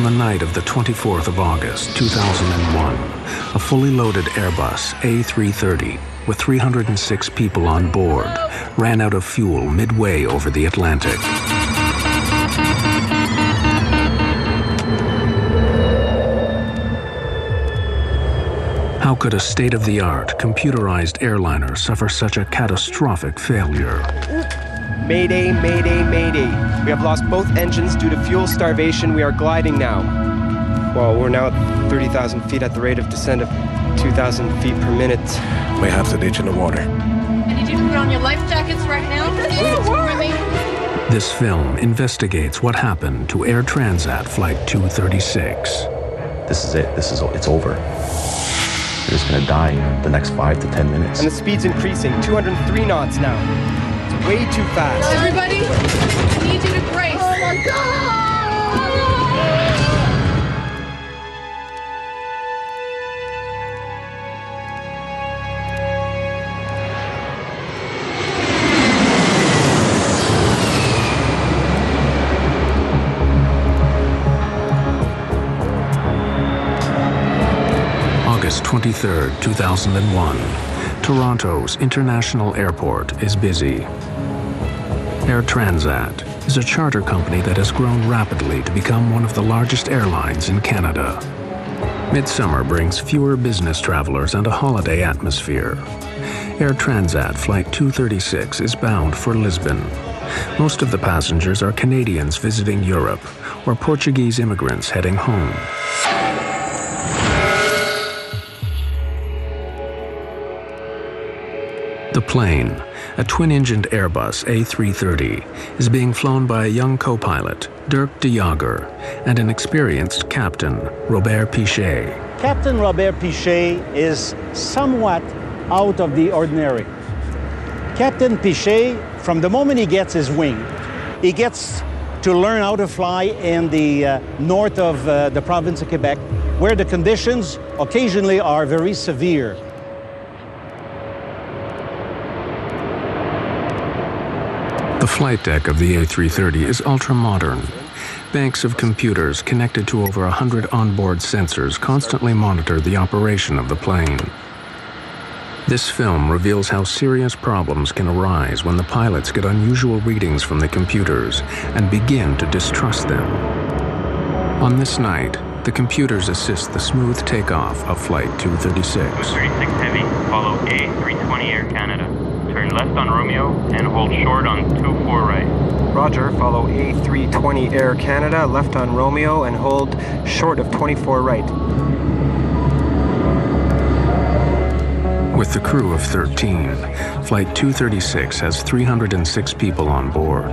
On the night of the 24th of August, 2001, a fully loaded Airbus A330 with 306 people on board ran out of fuel midway over the Atlantic. How could a state-of-the-art, computerized airliner suffer such a catastrophic failure? Mayday, mayday, mayday. We have lost both engines due to fuel starvation. We are gliding now. Well, we're now at 30,000 feet at the rate of descent of 2,000 feet per minute. May have to ditch in the water. I need you to put on your life jackets right now. This film investigates what happened to Air Transat Flight 236. This is it. It's over. You're just gonna die in the next 5 to 10 minutes. And the speed's increasing, 203 knots now. It's way too fast. Everybody, I need you to brace. Oh my God! August 23rd, 2001. Toronto's International Airport is busy. Air Transat is a charter company that has grown rapidly to become one of the largest airlines in Canada. Midsummer brings fewer business travelers and a holiday atmosphere. Air Transat Flight 236 is bound for Lisbon. Most of the passengers are Canadians visiting Europe or Portuguese immigrants heading home. The plane, a twin-engined Airbus A330, is being flown by a young co-pilot, Dirk de Jager, and an experienced captain, Robert Pichet. Captain Robert Pichet is somewhat out of the ordinary. Captain Pichet, from the moment he gets his wing, he gets to learn how to fly in the north of the province of Quebec, where the conditions occasionally are very severe. The flight deck of the A330 is ultra-modern. Banks of computers connected to over 100 onboard sensors constantly monitor the operation of the plane. This film reveals how serious problems can arise when the pilots get unusual readings from the computers and begin to distrust them. On this night, the computers assist the smooth takeoff of Flight 236. 236 Heavy, follow A320 Air Canada. Turn left on Romeo and hold short on 24 right. Roger, follow A320 Air Canada, left on Romeo and hold short of 24 right. With the crew of 13, Flight 236 has 306 people on board.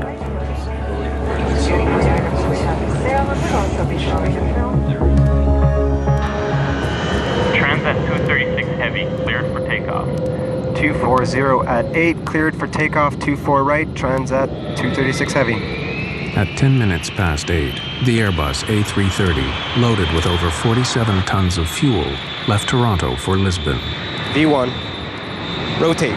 Transat 236 Heavy, cleared for takeoff. 240 at 8, cleared for takeoff, 24 right, Transat 236 Heavy. At 10 minutes past 8, the Airbus A330, loaded with over 47 tons of fuel, left Toronto for Lisbon. V1, rotate.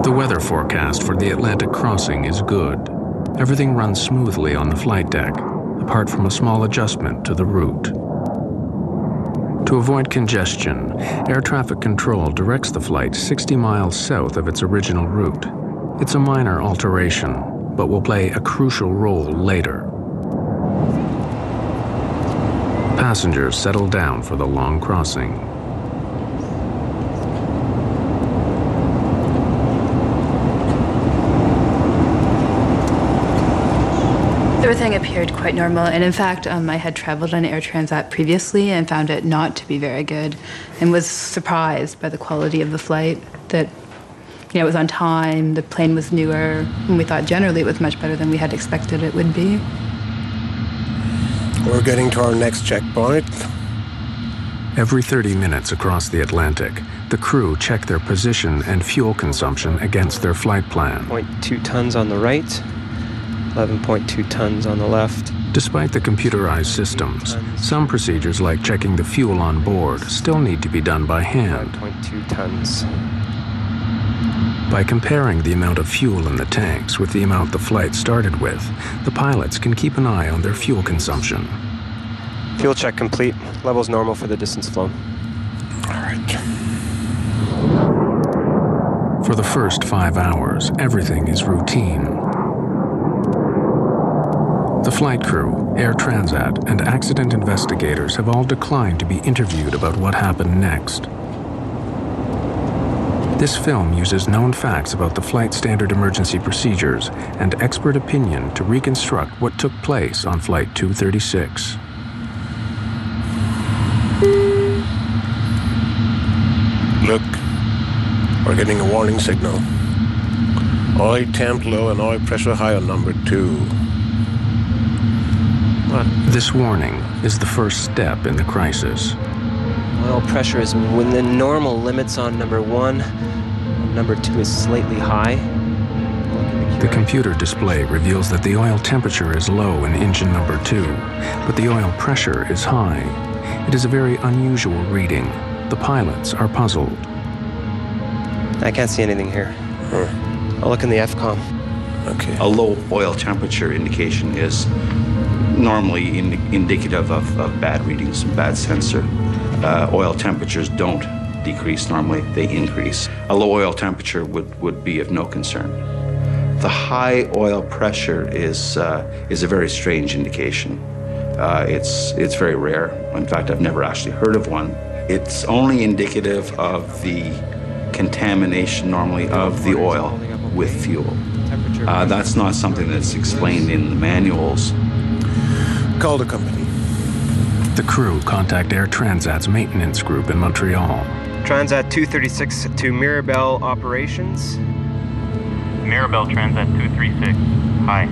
The weather forecast for the Atlantic crossing is good. Everything runs smoothly on the flight deck, apart from a small adjustment to the route. To avoid congestion, air traffic control directs the flight 60 miles south of its original route. It's a minor alteration, but will play a crucial role later. Passengers settle down for the long crossing. Everything appeared quite normal, and in fact, I had traveled on Air Transat previously and found it not to be very good, and was surprised by the quality of the flight, that it was on time, the plane was newer, and we thought generally it was much better than we had expected it would be. We're getting to our next checkpoint. Every 30 minutes across the Atlantic, the crew check their position and fuel consumption against their flight plan. 0.2 tons on the right. 11.2 tons on the left. Despite the computerized systems, some procedures like checking the fuel on board still need to be done by hand. 5.2 tons. By comparing the amount of fuel in the tanks with the amount the flight started with, the pilots can keep an eye on their fuel consumption. Fuel check complete. Levels normal for the distance flown. All right. For the first 5 hours, everything is routine. The flight crew, Air Transat, and accident investigators have all declined to be interviewed about what happened next. This film uses known facts about the flight standard emergency procedures and expert opinion to reconstruct what took place on Flight 236. Look, we're getting a warning signal. Oil temp low and oil pressure high on number 2. This warning is the first step in the crisis. Oil pressure is within normal limits on number 1. Number 2 is slightly high. The computer display reveals that the oil temperature is low in engine number 2, but the oil pressure is high. It is a very unusual reading. The pilots are puzzled. I can't see anything here. I'll look in the FCOM. Okay. A low oil temperature indication is normally indicative of bad readings, bad sensor. Oil temperatures don't decrease normally, they increase. A low oil temperature would be of no concern. The high oil pressure is a very strange indication. It's very rare. In fact, I've never actually heard of one. It's only indicative of the contamination normally of the oil with fuel. That's not something that's explained in the manuals. Call the company. The crew contact Air Transat's maintenance group in Montreal. Transat 236 to Mirabel Operations. Mirabel Transat 236. Hi.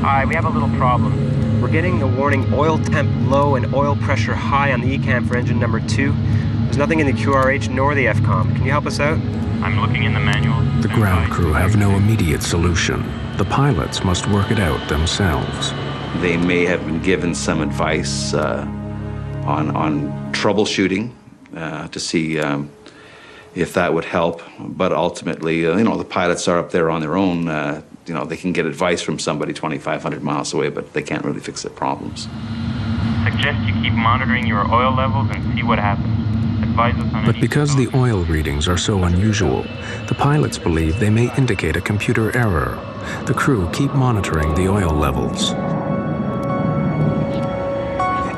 Hi, we have a little problem. We're getting the warning oil temp low and oil pressure high on the ECAM for engine number 2. There's nothing in the QRH nor the FCOM. Can you help us out? I'm looking in the manual. The ground crew have no immediate solution. The pilots must work it out themselves. They may have been given some advice on troubleshooting to see if that would help. But ultimately, the pilots are up there on their own. They can get advice from somebody 2,500 miles away, but they can't really fix their problems. Suggest you keep monitoring your oil levels and see what happens. Advise us on But because the oil readings are so unusual, the pilots believe they may indicate a computer error. The crew keep monitoring the oil levels.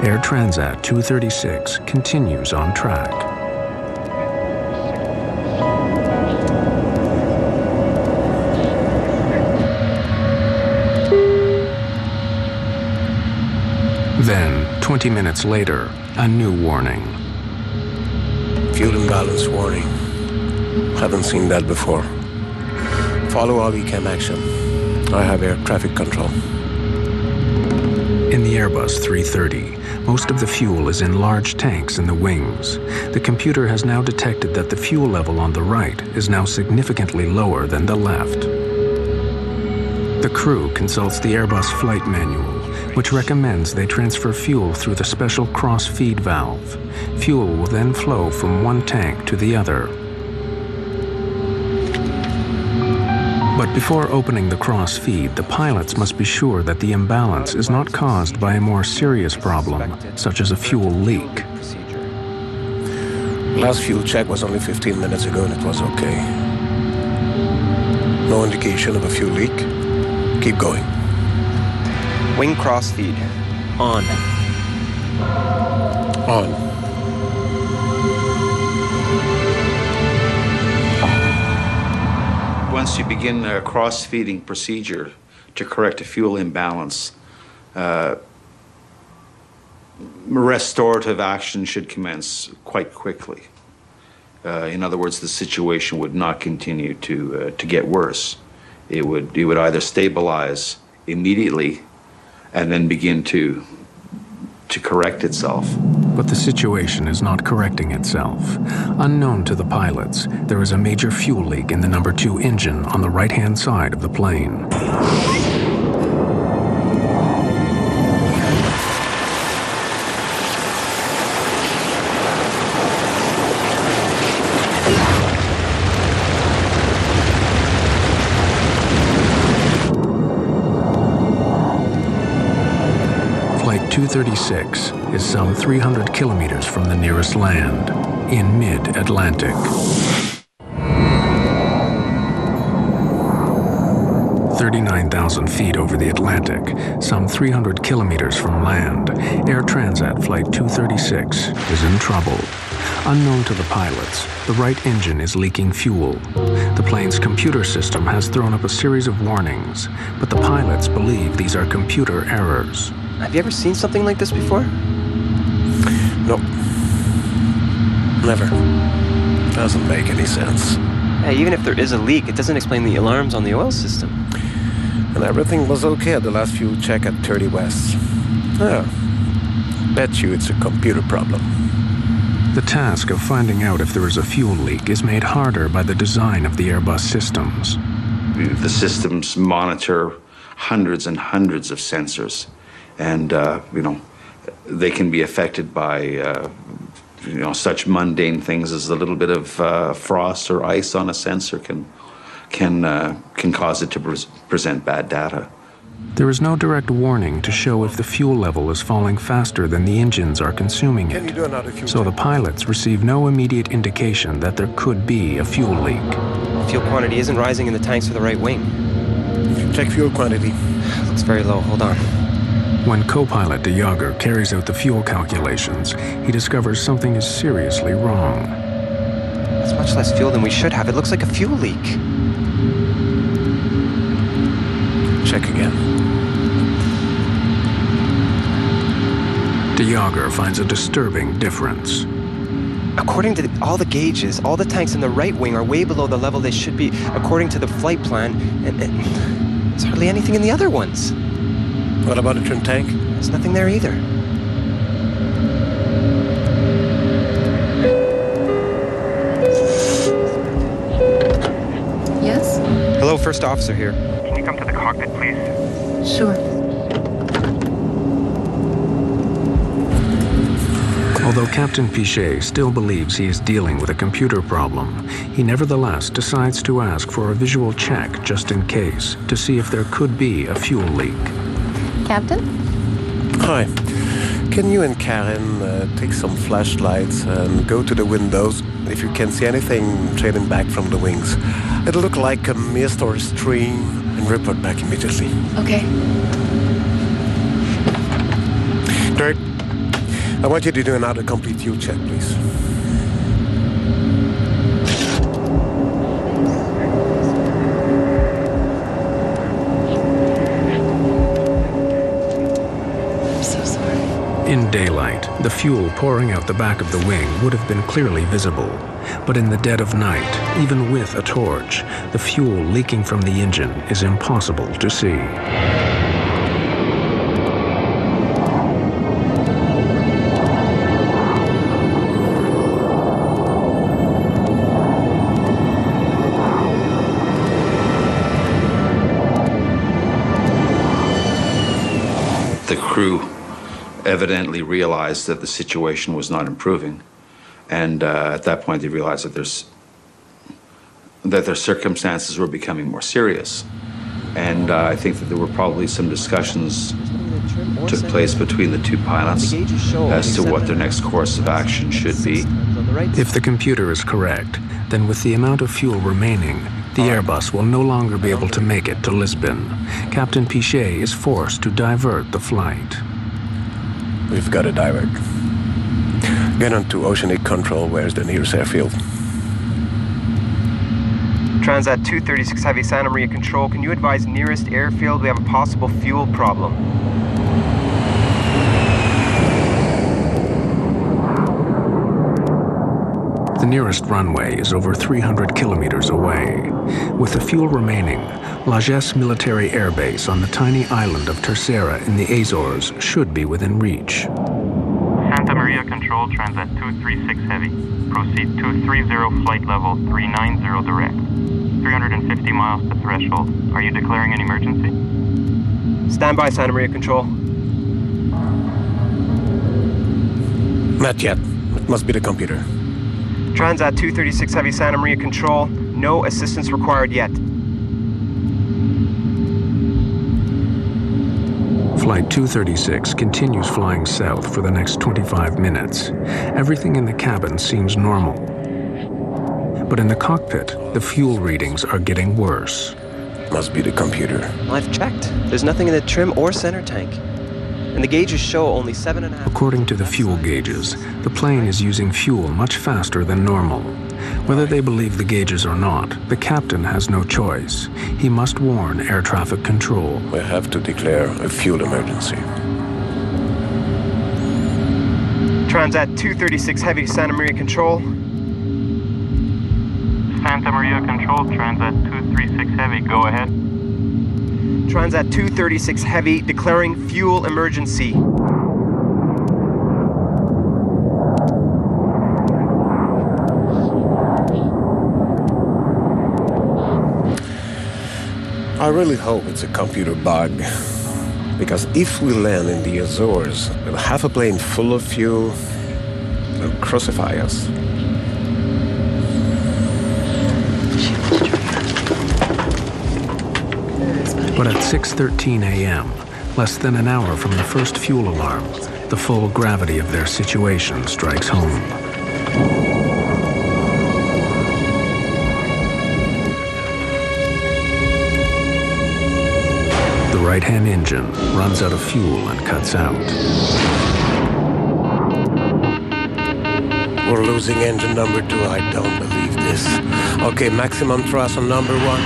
Air Transat 236 continues on track. Then, 20 minutes later, a new warning. Fuel imbalance warning. Haven't seen that before. Follow all ECAM action. I have air traffic control. In the Airbus 330, most of the fuel is in large tanks in the wings. The computer has now detected that the fuel level on the right is now significantly lower than the left. The crew consults the Airbus flight manual, which recommends they transfer fuel through the special cross-feed valve. Fuel will then flow from one tank to the other. But before opening the cross-feed, the pilots must be sure that the imbalance is not caused by a more serious problem, such as a fuel leak. Last fuel check was only 15 minutes ago and it was okay. No indication of a fuel leak. Keep going. Wing crossfeed. On. On. Once you begin a cross-feeding procedure to correct a fuel imbalance, restorative action should commence quite quickly. In other words, the situation would not continue to get worse. It would either stabilize immediately and then begin to correct itself. But the situation is not correcting itself. Unknown to the pilots, there is a major fuel leak in the number 2 engine on the right-hand side of the plane. Flight 236 is some 300 kilometers from the nearest land, in mid-Atlantic. 39,000 feet over the Atlantic, some 300 kilometers from land, Air Transat Flight 236 is in trouble. Unknown to the pilots, the right engine is leaking fuel. The plane's computer system has thrown up a series of warnings, but the pilots believe these are computer errors. Have you ever seen something like this before? No. Never. Doesn't make any sense. Yeah, even if there is a leak, it doesn't explain the alarms on the oil system. And everything was okay at the last fuel check at 30 West. Yeah. Bet you it's a computer problem. The task of finding out if there is a fuel leak is made harder by the design of the Airbus systems. The systems monitor hundreds and hundreds of sensors, and they can be affected by such mundane things as a little bit of frost or ice on a sensor can cause it to present bad data. There is no direct warning to show if the fuel level is falling faster than the engines are consuming it, so the pilots receive no immediate indication that there could be a fuel leak. Fuel quantity isn't rising in the tanks for the right wing. Check fuel quantity. Looks very low. Hold on. When co-pilot de Jager carries out the fuel calculations, he discovers something is seriously wrong. That's much less fuel than we should have. It looks like a fuel leak. Check again. De Jager finds a disturbing difference. According to all the gauges, all the tanks in the right wing are way below the level they should be according to the flight plan, and there's hardly anything in the other ones. What about the trim tank? There's nothing there either. Yes? Hello, first officer here. Can you come to the cockpit, please? Sure. Although Captain Pichet still believes he is dealing with a computer problem, he nevertheless decides to ask for a visual check just in case, to see if there could be a fuel leak. Captain? Hi. Can you and Karen take some flashlights and go to the windows if you can see anything trailing back from the wings? It'll look like a mist or a stream, and report back immediately. Okay. Dirk, I want you to do another complete fuel check, please. In daylight, the fuel pouring out the back of the wing would have been clearly visible. But in the dead of night, even with a torch, the fuel leaking from the engine is impossible to see. The crew evidently realized that the situation was not improving, and at that point they realized that their circumstances were becoming more serious. And I think that there were probably some discussions took place between the two pilots as to what their next course of action should be. If the computer is correct, then with the amount of fuel remaining, the Airbus will no longer be able to make it to Lisbon. Captain Pichet is forced to divert the flight. We've got to divert. Get on to Oceanic Control. Where's the nearest airfield? Transat 236 Heavy, Santa Maria Control. Can you advise nearest airfield? We have a possible fuel problem. The nearest runway is over 300 kilometers away. With the fuel remaining, Lagesse Military Air Base on the tiny island of Terceira in the Azores should be within reach. Santa Maria Control, Transat 236 Heavy. Proceed 230 flight level 390 direct. 350 miles to threshold. Are you declaring an emergency? Stand by, Santa Maria Control. Not yet. It must be the computer. Transat 236 Heavy, Santa Maria Control. No assistance required yet. Flight 236 continues flying south for the next 25 minutes. Everything in the cabin seems normal. But in the cockpit, the fuel readings are getting worse. Must be the computer. I've checked. There's nothing in the trim or center tank. And the gauges show only 7.5. According to the fuel gauges, the plane is using fuel much faster than normal. Whether they believe the gauges or not, the captain has no choice. He must warn air traffic control. We have to declare a fuel emergency. Transat 236 Heavy, Santa Maria Control. Santa Maria Control, Transat 236 Heavy, go ahead. Transat 236 Heavy, declaring fuel emergency. I really hope it's a computer bug. Because if we land in the Azores with half a plane full of fuel, they'll crucify us. But at 6:13 a.m., less than an hour from the first fuel alarm, the full gravity of their situation strikes home. The right-hand engine runs out of fuel and cuts out. We're losing engine number 2. I don't believe this. Okay, maximum thrust on number 1.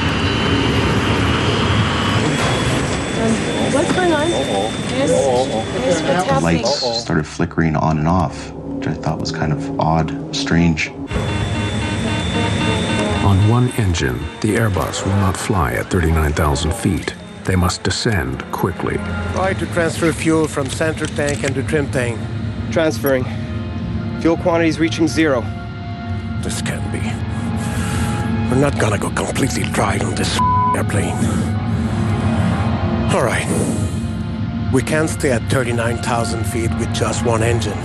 What's going on? Yes, what's The happening? lights started flickering on and off, which I thought was kind of odd, strange. On one engine, the Airbus will not fly at 39,000 feet. They must descend quickly. Try to transfer fuel from center tank and to trim tank. Transferring. Fuel quantities reaching 0. This can't be. We're not gonna go completely dry on this airplane. All right. We can't stay at 39,000 feet with just one engine.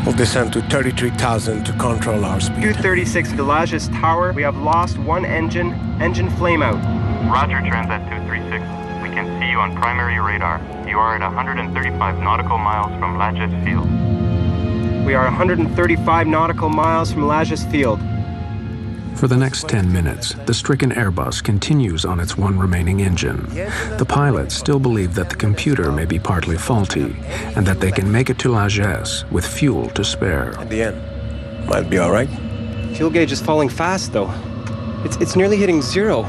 We'll descend to 33,000 to control our speed. 236 Villages Tower. We have lost one engine. Engine flame out. Roger, Transat 236. We can see you on primary radar. You are at 135 nautical miles from Lajes Field. We are 135 nautical miles from Lajes Field. For the next 10 minutes, the stricken Airbus continues on its one remaining engine. The pilots still believe that the computer may be partly faulty and that they can make it to Lajes with fuel to spare. At the end, might be all right. Fuel gauge is falling fast, though. It's nearly hitting 0.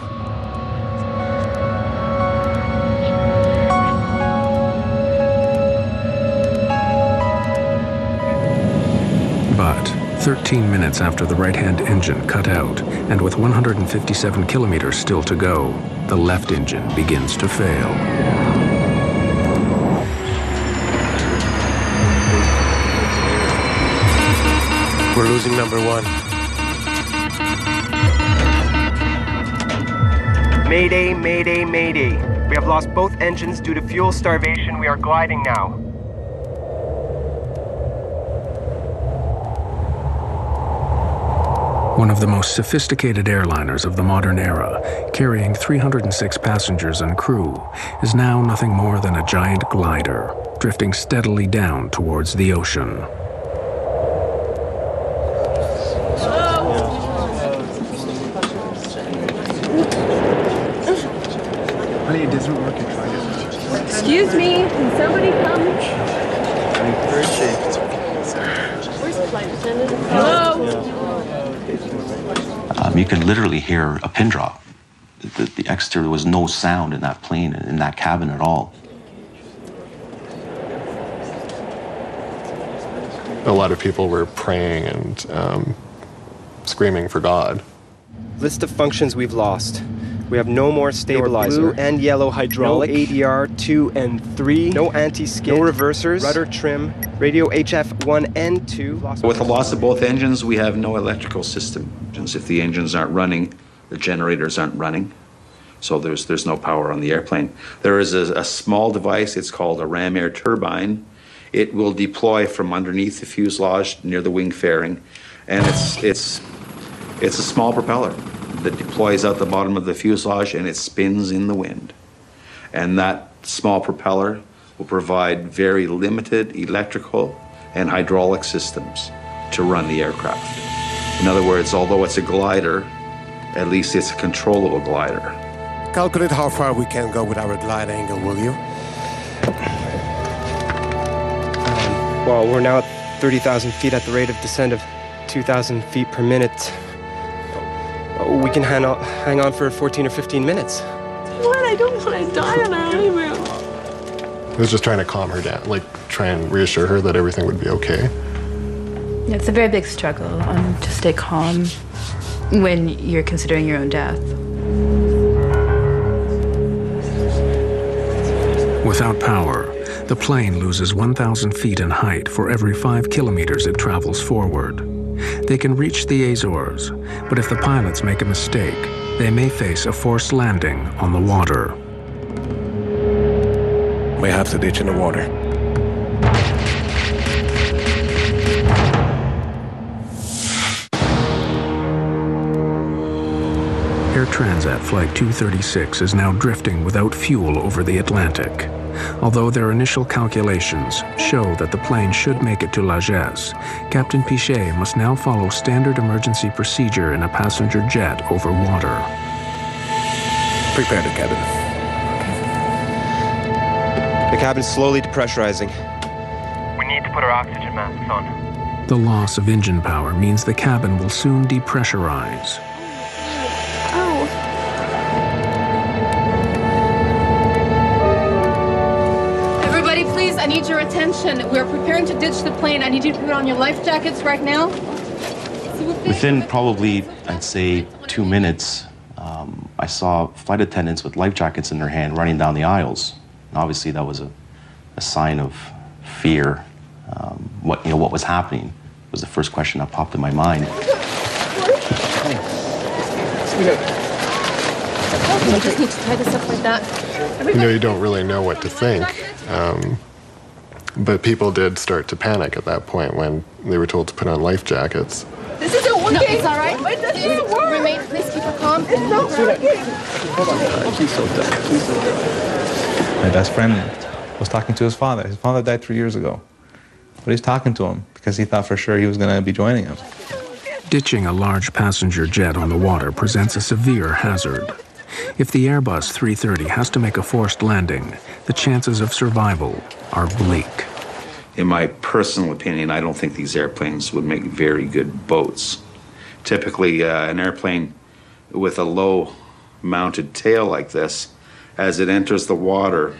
But 13 minutes after the right-hand engine cut out, and with 157 kilometers still to go, the left engine begins to fail. We're losing number 1. Mayday, mayday, mayday. We have lost both engines due to fuel starvation. We are gliding now. One of the most sophisticated airliners of the modern era, carrying 306 passengers and crew, is now nothing more than a giant glider, drifting steadily down towards the ocean. Honey, it doesn't work. Try it. Excuse me, can somebody come? Where's the flight attendant? Hello? You can literally hear a pin drop. The exterior, there was no sound in that plane, in that cabin at all. A lot of people were praying and screaming for God. List of functions we've lost. We have no more stabilizer. Blue and yellow hydraulic. No ADR 2 and 3. No anti-skid. No reversers. Rudder trim. Radio HF 1 and 2. With the loss of both engines, we have no electrical system. If the engines aren't running, the generators aren't running. So there's no power on the airplane. There is a small device, it's called a ram air turbine. It will deploy from underneath the fuselage near the wing fairing. And it's a small propeller that deploys out the bottom of the fuselage and it spins in the wind. And that small propeller will provide very limited electrical and hydraulic systems to run the aircraft. In other words, although it's a glider, at least it's a controllable glider. Calculate how far we can go with our glide angle, will you? Well, we're now at 30,000 feet at the rate of descent of 2,000 feet per minute. We can hang on for 14 or 15 minutes. What? I don't want to die on our honeymoon. I was just trying to calm her down, like try and reassure her that everything would be okay. Yeah, it's a very big struggle to stay calm when you're considering your own death. Without power, the plane loses 1,000 feet in height for every 5 kilometers it travels forward. They can reach the Azores, but if the pilots make a mistake, they may face a forced landing on the water. We have to ditch in the water. Air Transat Flight 236 is now drifting without fuel over the Atlantic. Although their initial calculations show that the plane should make it to Lagesse, Captain Pichet must now follow standard emergency procedure in a passenger jet over water. Prepare the cabin. The cabin's slowly depressurizing. We need to put our oxygen masks on. The loss of engine power means the cabin will soon depressurize. I need your attention. We're preparing to ditch the plane. I need you to put on your life jackets right now. Within probably, I'd say, 2 minutes, I saw flight attendants with life jackets in their hand running down the aisles. And obviously, that was a sign of fear. What was happening was the first question that popped in my mind. I just need to tie this up like that. You know, you don't really know what to think. But people did start to panic at that point when they were told to put on life jackets. This isn't working. No, it's all right. It doesn't work. Remain, please keep her calm. It's not working. She's so dumb. My best friend was talking to his father. His father died 3 years ago. But he's talking to him because he thought for sure he was going to be joining him. Ditching a large passenger jet on the water presents a severe hazard. If the Airbus 330 has to make a forced landing, the chances of survival are bleak. In my personal opinion, I don't think these airplanes would make very good boats. Typically, an airplane with a low-mounted tail like this, as it enters the water,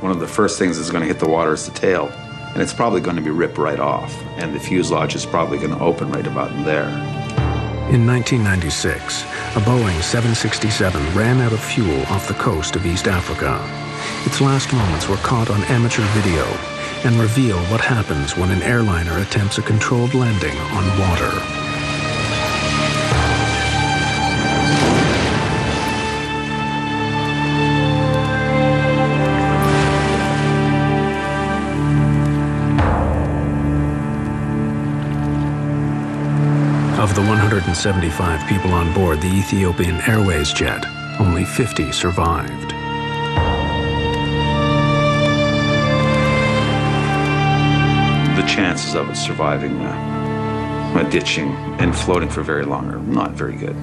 one of the first things that's going to hit the water is the tail. And it's probably going to be ripped right off, and the fuselage is probably going to open right about in there. In 1996, a Boeing 767 ran out of fuel off the coast of East Africa. Its last moments were caught on amateur video and reveal what happens when an airliner attempts a controlled landing on water. Of the 175 people on board the Ethiopian Airways jet, only 50 survived. The chances of it surviving a ditching and floating for very long are not very good.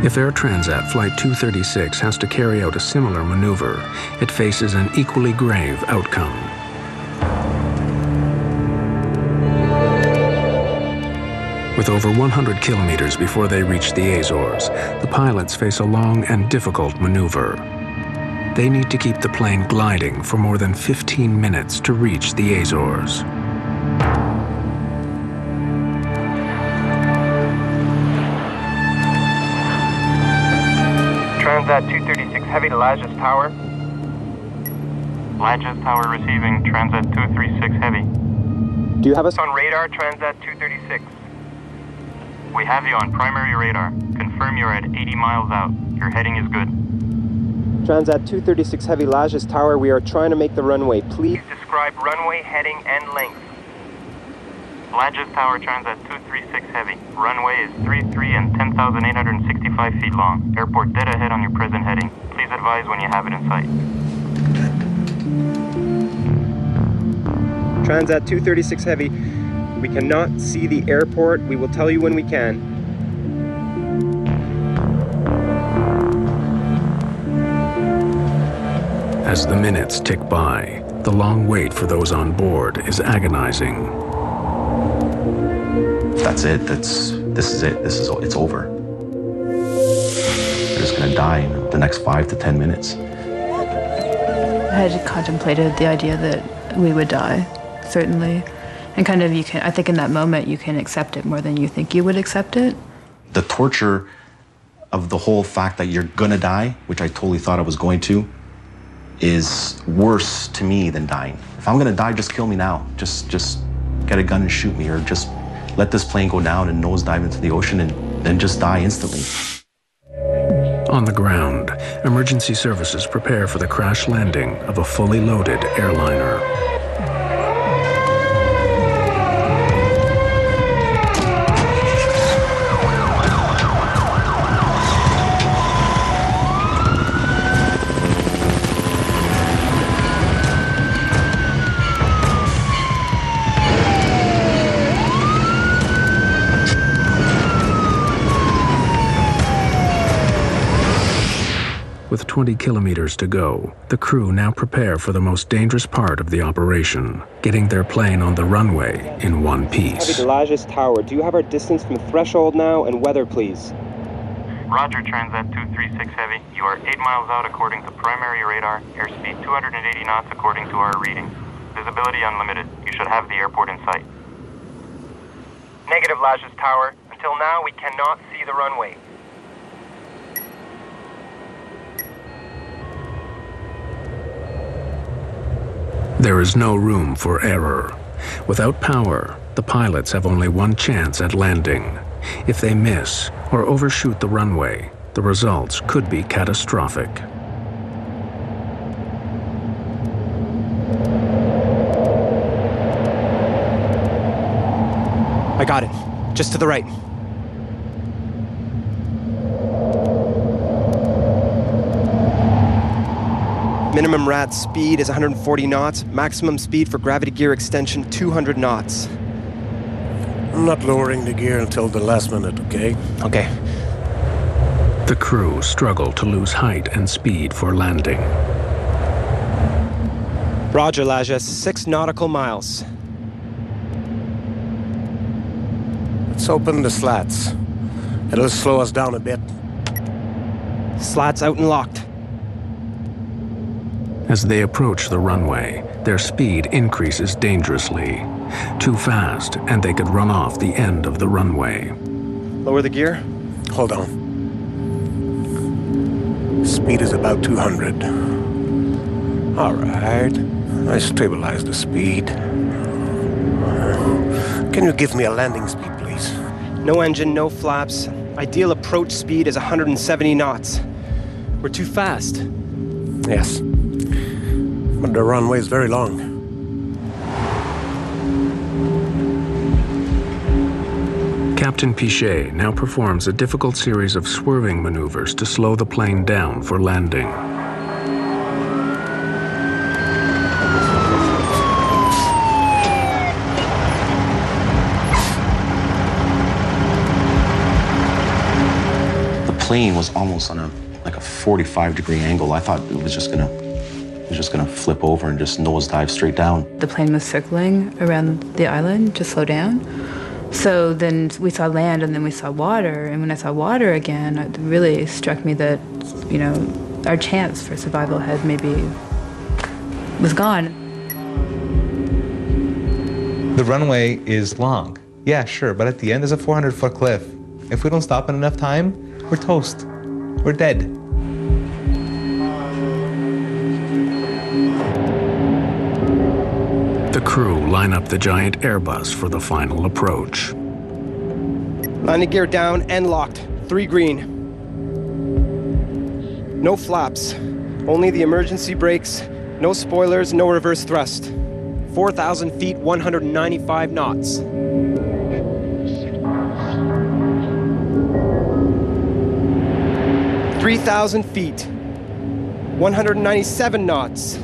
If Air Transat Flight 236 has to carry out a similar maneuver, it faces an equally grave outcome. With over 100 kilometers before they reach the Azores, the pilots face a long and difficult maneuver. They need to keep the plane gliding for more than 15 minutes to reach the Azores. Transat 236 Heavy to Lagesse Tower. Lagesse Tower receiving, Transat 236 Heavy. Do you have us on radar, Transat 236? We have you on primary radar. Confirm you're at 80 miles out. Your heading is good. Transat 236 Heavy Lagesse Tower, we are trying to make the runway. Please describe runway heading and length. Ladges Tower Transat 236 Heavy. Runway is 33 and 10,865 feet long. Airport dead ahead on your present heading. Please advise when you have it in sight. Transat 236 Heavy. We cannot see the airport. We will tell you when we can. As the minutes tick by, the long wait for those on board is agonizing. That's it. This is it. It's over. They're just gonna die in the next 5 to 10 minutes. I had contemplated the idea that we would die, certainly. And kind of I think in that moment you can accept it more than you think you would accept it. The torture of the whole fact that you're gonna die, which I totally thought I was going to, is worse to me than dying. If I'm gonna die, just kill me now. Just get a gun and shoot me, or just let this plane go down and nosedive into the ocean and then just die instantly. On the ground, emergency services prepare for the crash landing of a fully loaded airliner. With 20 kilometers to go, the crew now prepare for the most dangerous part of the operation, getting their plane on the runway in one piece. Heavy to Ladges Tower. Do you have our distance from threshold now, and weather, please? Roger, Transat 236 Heavy. You are 8 miles out according to primary radar. Airspeed 280 knots according to our readings. Visibility unlimited. You should have the airport in sight. Negative, Ladges Tower. Until now, we cannot see the runway. There is no room for error. Without power, the pilots have only one chance at landing. If they miss or overshoot the runway, the results could be catastrophic. I got it. Just to the right. Minimum rad speed is 140 knots. Maximum speed for gravity gear extension, 200 knots. I'm not lowering the gear until the last minute, okay? Okay. The crew struggle to lose height and speed for landing. Roger, Ladges. 6 nautical miles. Let's open the slats. It'll slow us down a bit. Slats out and locked. As they approach the runway, their speed increases dangerously. Too fast, and they could run off the end of the runway. Lower the gear. Hold on. Speed is about 200. All right. I stabilize the speed. Can you give me a landing speed, please? No engine, no flaps. Ideal approach speed is 170 knots. We're too fast. Yes. But the runway is very long. Captain Pichet now performs a difficult series of swerving maneuvers to slow the plane down for landing. The plane was almost on a 45-degree angle. I thought it was just gonna flip over and just nosedive straight down. The plane was circling around the island to slow down. So then we saw land and then we saw water. And when I saw water again, it really struck me that, our chance for survival had was gone. The runway is long. Yeah, sure, but at the end there's a 400-foot cliff. If we don't stop in enough time, we're toast. We're dead. The crew line up the giant Airbus for the final approach. Landing gear down and locked. 3 green. No flaps. Only the emergency brakes. No spoilers, no reverse thrust. 4,000 feet, 195 knots. 3,000 feet, 197 knots.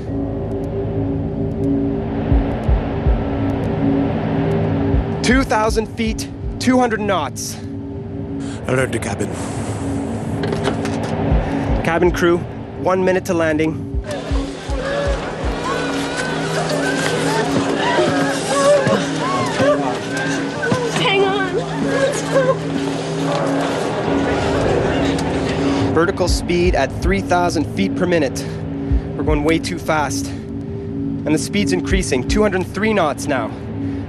"2,000 feet, 200 knots. Alert the cabin. Cabin crew, 1 minute to landing. Hang on. Vertical speed at 3,000 feet per minute. We're going way too fast. And the speed's increasing, 203 knots now.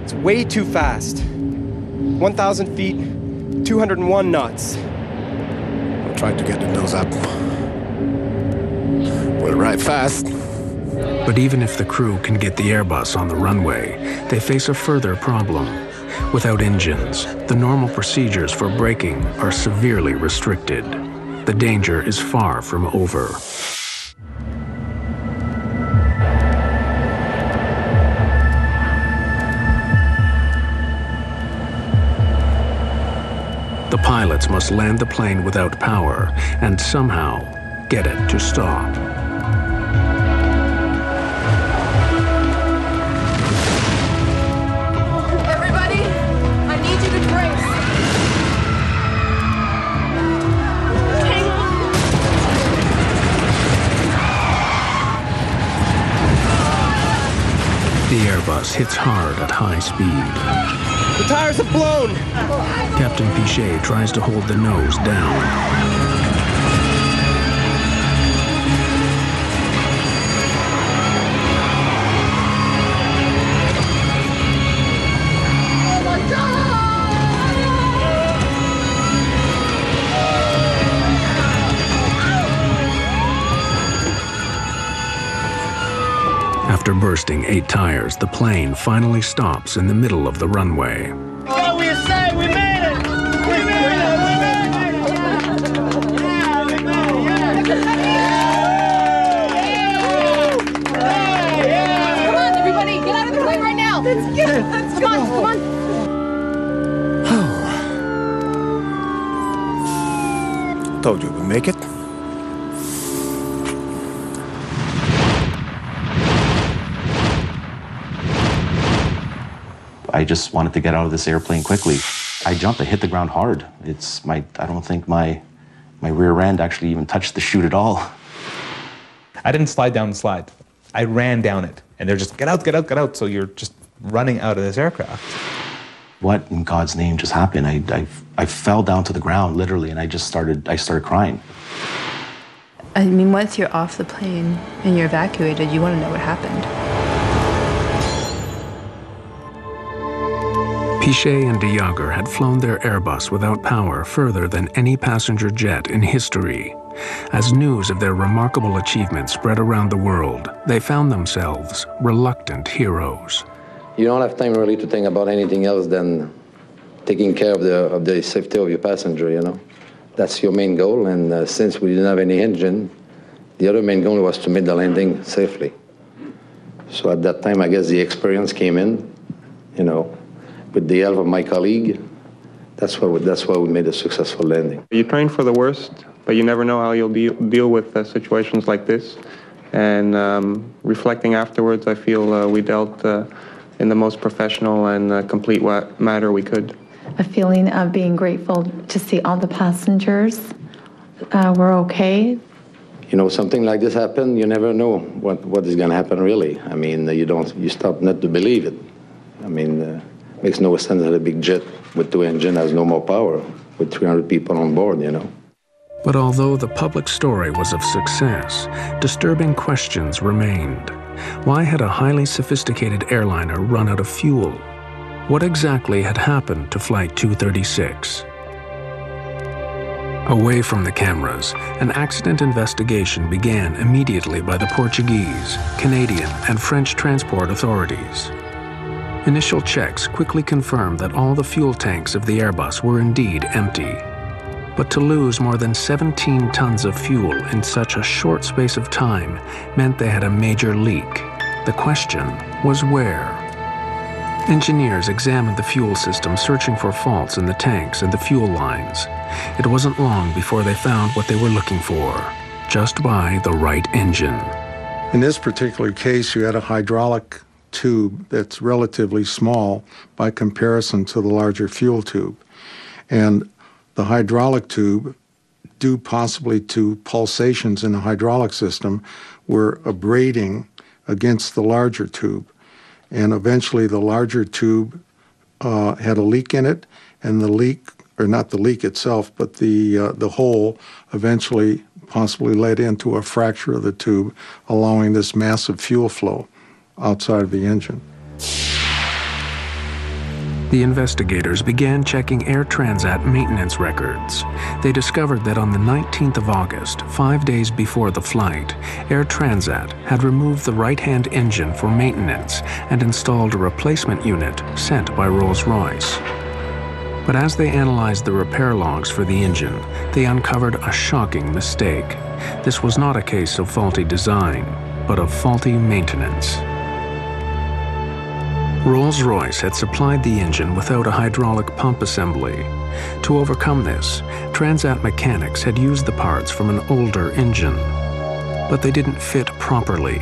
It's way too fast. 1,000 feet, 201 knots. We'll try to get the nose up. We'll ride fast. But even if the crew can get the Airbus on the runway, they face a further problem. Without engines, the normal procedures for braking are severely restricted. The danger is far from over. The pilots must land the plane without power and somehow get it to stop. Everybody, I need you to brace. Hang on. The Airbus hits hard at high speed. The tires have blown! Captain Pichet tries to hold the nose down. After bursting 8 tires, the plane finally stops in the middle of the runway. What we say, we made it! We made it! We made it! Yeah, we made it! Yeah! Come on, everybody, get out of the plane right now. Let's get it. Come on, come on. Told you we'd make it. I just wanted to get out of this airplane quickly. I jumped, I hit the ground hard. I don't think my rear end actually even touched the chute at all. I didn't slide down the slide. I ran down it. And they're just, get out, get out, get out. So you're just running out of this aircraft. What in God's name just happened? I fell down to the ground, literally, and I started crying. I mean, once you're off the plane and you're evacuated, you want to know what happened. Pichet and de Jager had flown their Airbus without power further than any passenger jet in history. As news of their remarkable achievement spread around the world, they found themselves reluctant heroes. You don't have time really to think about anything else than taking care of the safety of your passenger, you know. That's your main goal, and since we didn't have any engine, the other main goal was to make the landing safely. So at that time, I guess the experience came in, you know, with the help of my colleague. That's why we made a successful landing. You train for the worst, but you never know how you'll deal with situations like this. And reflecting afterwards, I feel we dealt in the most professional and complete manner we could. A feeling of being grateful to see all the passengers were okay. You know, something like this happened, you never know what is going to happen really. I mean, you start not to believe it. I mean, makes no sense that a big jet with 2 engines has no more power with 300 people on board, you know. But although the public story was of success, disturbing questions remained. Why had a highly sophisticated airliner run out of fuel? What exactly had happened to Flight 236? Away from the cameras, an accident investigation began immediately by the Portuguese, Canadian, and French transport authorities. Initial checks quickly confirmed that all the fuel tanks of the Airbus were indeed empty. But to lose more than 17 tons of fuel in such a short space of time meant they had a major leak. The question was where? Engineers examined the fuel system, searching for faults in the tanks and the fuel lines. It wasn't long before they found what they were looking for. Just buy the right engine. In this particular case, you had a hydraulic tube that's relatively small by comparison to the larger fuel tube. And the hydraulic tube, due possibly to pulsations in the hydraulic system, were abrading against the larger tube. And eventually the larger tube had a leak in it, and the leak, or not the leak itself, but the hole eventually possibly led into a fracture of the tube, allowing this massive fuel flow outside of the engine. The investigators began checking Air Transat maintenance records. They discovered that on the 19th of August, 5 days before the flight, Air Transat had removed the right-hand engine for maintenance and installed a replacement unit sent by Rolls-Royce. But as they analyzed the repair logs for the engine, they uncovered a shocking mistake. This was not a case of faulty design, but of faulty maintenance. Rolls-Royce had supplied the engine without a hydraulic pump assembly. To overcome this, Transat mechanics had used the parts from an older engine. But they didn't fit properly,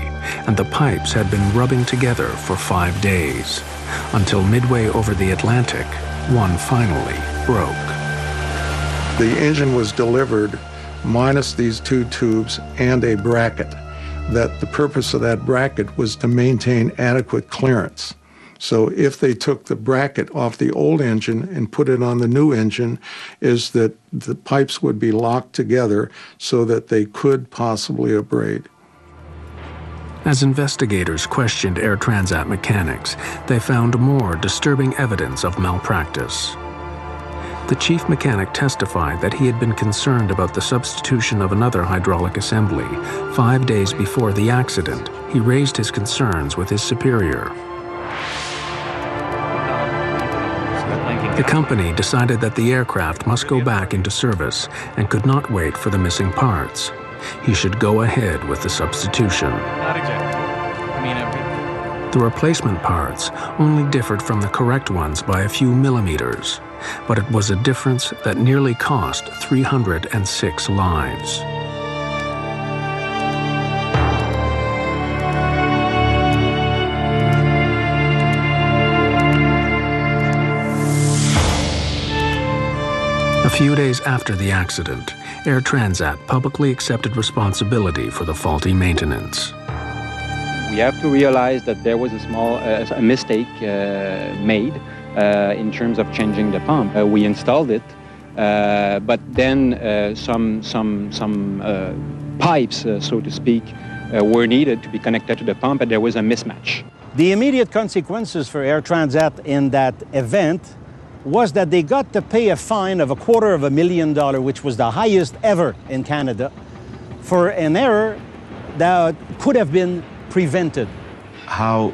and the pipes had been rubbing together for 5 days, until midway over the Atlantic, one finally broke. The engine was delivered minus these two tubes and a bracket. That the purpose of that bracket was to maintain adequate clearance. So if they took the bracket off the old engine and put it on the new engine, is that the pipes would be locked together so that they could possibly abrade. As investigators questioned Air Transat mechanics, they found more disturbing evidence of malpractice. The chief mechanic testified that he had been concerned about the substitution of another hydraulic assembly. 5 days before the accident, he raised his concerns with his superior. The company decided that the aircraft must go back into service and could not wait for the missing parts. He should go ahead with the substitution. The replacement parts only differed from the correct ones by a few millimeters, but it was a difference that nearly cost 306 lives. A few days after the accident, Air Transat publicly accepted responsibility for the faulty maintenance. We have to realize that there was a small mistake made in terms of changing the pump. We installed it, but then some pipes, so to speak, were needed to be connected to the pump, and there was a mismatch. The immediate consequences for Air Transat in that event was that they got to pay a fine of $250,000, which was the highest ever in Canada, for an error that could have been prevented. How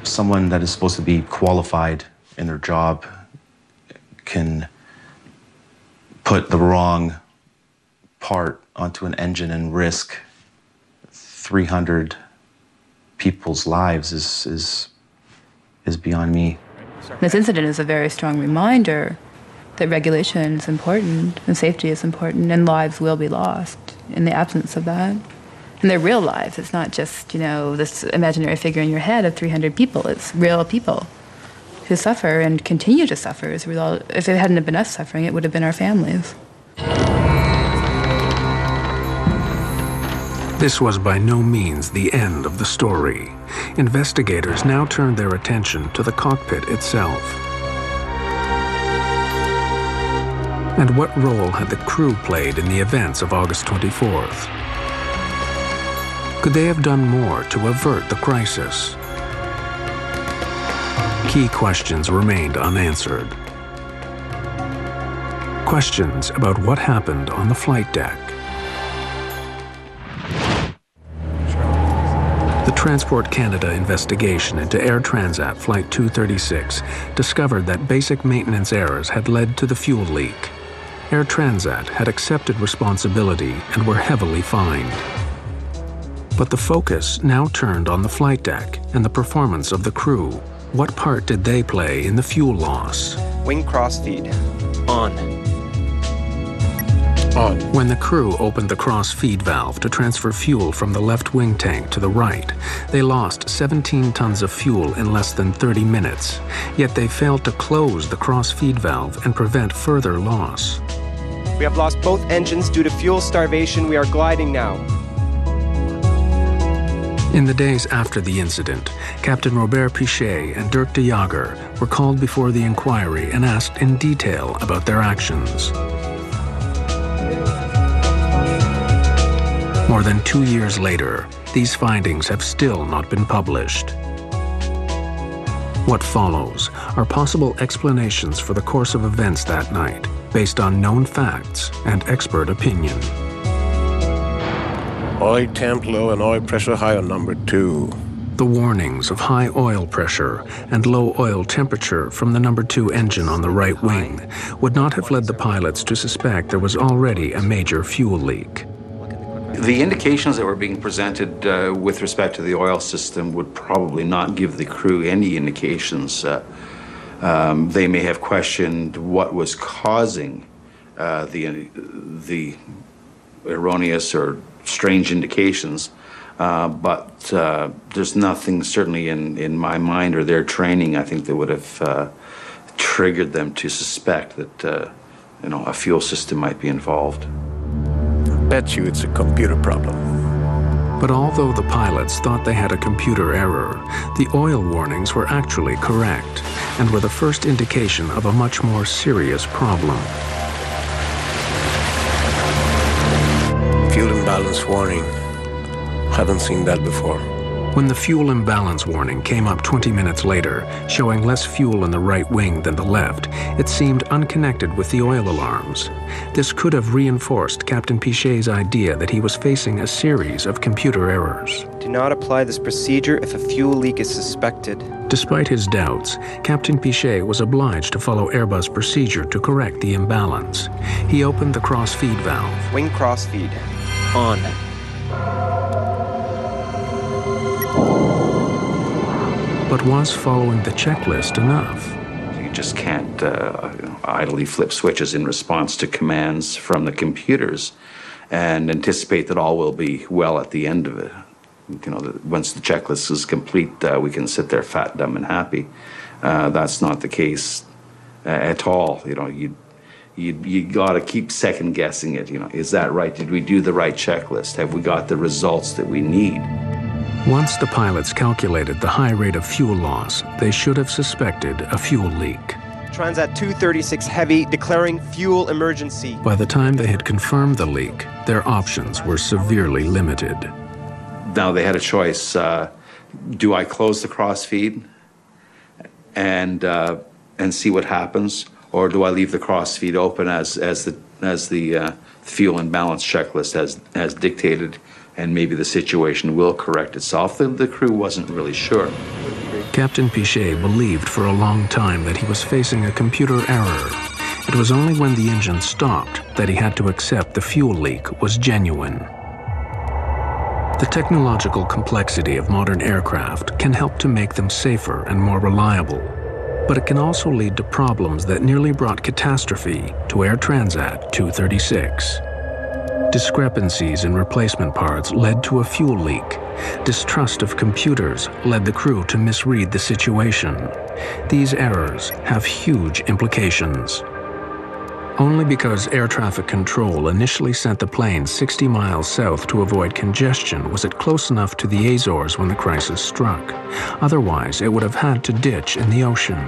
someone that is supposed to be qualified in their job can put the wrong part onto an engine and risk 300 people's lives is beyond me. This incident is a very strong reminder that regulation is important and safety is important, and lives will be lost in the absence of that. And they're real lives. It's not just, this imaginary figure in your head of 300 people. It's real people who suffer and continue to suffer as a result. If it hadn't been us suffering, it would have been our families. This was by no means the end of the story. Investigators now turned their attention to the cockpit itself. And what role had the crew played in the events of August 24th? Could they have done more to avert the crisis? Key questions remained unanswered. Questions about what happened on the flight deck. The Transport Canada investigation into Air Transat Flight 236 discovered that basic maintenance errors had led to the fuel leak. Air Transat had accepted responsibility and were heavily fined. But the focus now turned on the flight deck and the performance of the crew. What part did they play in the fuel loss? Wing crossfeed. On. On. When the crew opened the cross-feed valve to transfer fuel from the left wing tank to the right, they lost 17 tons of fuel in less than 30 minutes, yet they failed to close the cross-feed valve and prevent further loss. We have lost both engines due to fuel starvation. We are gliding now. In the days after the incident, Captain Robert Pichet and Dirk de Jager were called before the inquiry and asked in detail about their actions. More than 2 years later, these findings have still not been published. What follows are possible explanations for the course of events that night, based on known facts and expert opinion. Oil temp low and oil pressure high on number 2. The warnings of high oil pressure and low oil temperature from the number 2 engine on the right wing would not have led the pilots to suspect there was already a major fuel leak. The indications that were being presented with respect to the oil system would probably not give the crew any indications. They may have questioned what was causing the erroneous or strange indications, but there's nothing certainly in my mind or their training, I think, that would have triggered them to suspect that a fuel system might be involved. Bet you it's a computer problem. But although the pilots thought they had a computer error, the oil warnings were actually correct and were the first indication of a much more serious problem. Fuel imbalance warning. Haven't seen that before. When the fuel imbalance warning came up 20 minutes later, showing less fuel in the right wing than the left, it seemed unconnected with the oil alarms. This could have reinforced Captain Pichet's idea that he was facing a series of computer errors. Do not apply this procedure if a fuel leak is suspected. Despite his doubts, Captain Pichet was obliged to follow Airbus procedure to correct the imbalance. He opened the cross-feed valve. Wing cross-feed. On. But was following the checklist enough? You just can't idly flip switches in response to commands from the computers and anticipate that all will be well at the end of it. Once the checklist is complete, we can sit there fat, dumb, and happy. That's not the case at all. You got to keep second guessing it. Is that right? Did we do the right checklist? Have we got the results that we need? Once the pilots calculated the high rate of fuel loss, they should have suspected a fuel leak. Transat 236 Heavy declaring fuel emergency. By the time they had confirmed the leak, their options were severely limited. Now they had a choice. Do I close the crossfeed and see what happens, or do I leave the crossfeed open as the fuel imbalance checklist has dictated? And maybe the situation will correct itself. The crew wasn't really sure. Captain Pichet believed for a long time that he was facing a computer error. It was only when the engine stopped that he had to accept the fuel leak was genuine. The technological complexity of modern aircraft can help to make them safer and more reliable, but it can also lead to problems that nearly brought catastrophe to Air Transat 236. Discrepancies in replacement parts led to a fuel leak. Distrust of computers led the crew to misread the situation. These errors have huge implications. Only because air traffic control initially sent the plane 60 miles south to avoid congestion was it close enough to the Azores when the crisis struck. Otherwise, it would have had to ditch in the ocean.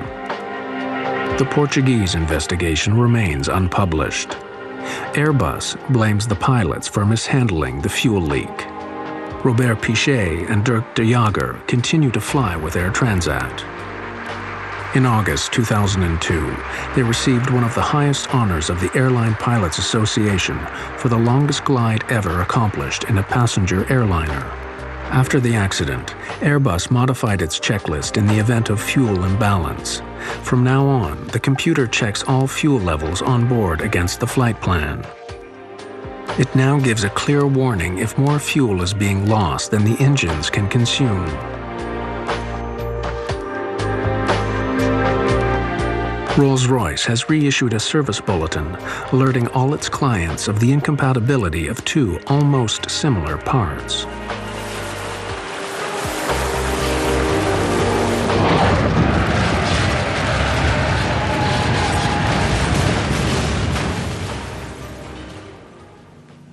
The Portuguese investigation remains unpublished. Airbus blames the pilots for mishandling the fuel leak. Robert Pichet and Dirk de Jager continue to fly with Air Transat. In August 2002, they received one of the highest honors of the Airline Pilots Association for the longest glide ever accomplished in a passenger airliner. After the accident, Airbus modified its checklist in the event of fuel imbalance. From now on, the computer checks all fuel levels on board against the flight plan. It now gives a clear warning if more fuel is being lost than the engines can consume. Rolls-Royce has reissued a service bulletin alerting all its clients of the incompatibility of two almost similar parts.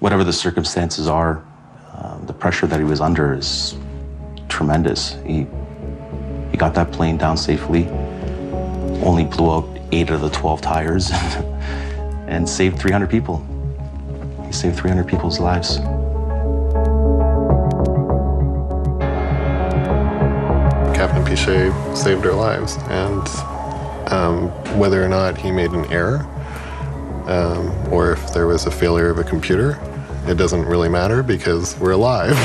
Whatever the circumstances are, the pressure that he was under is tremendous. He got that plane down safely, only blew out 8 of the 12 tires, and saved 300 people. He saved 300 people's lives. Captain Pichet saved our lives, and whether or not he made an error, or if there was a failure of a computer, it doesn't really matter because we're alive.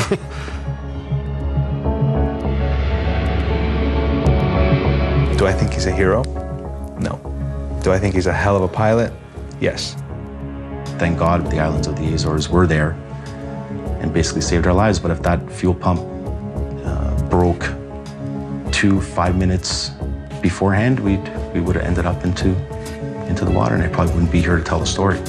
Do I think he's a hero? No. Do I think he's a hell of a pilot? Yes. Thank God the islands of the Azores were there and basically saved our lives. But if that fuel pump broke 5 minutes beforehand, we would have ended up into the water, and I probably wouldn't be here to tell the story.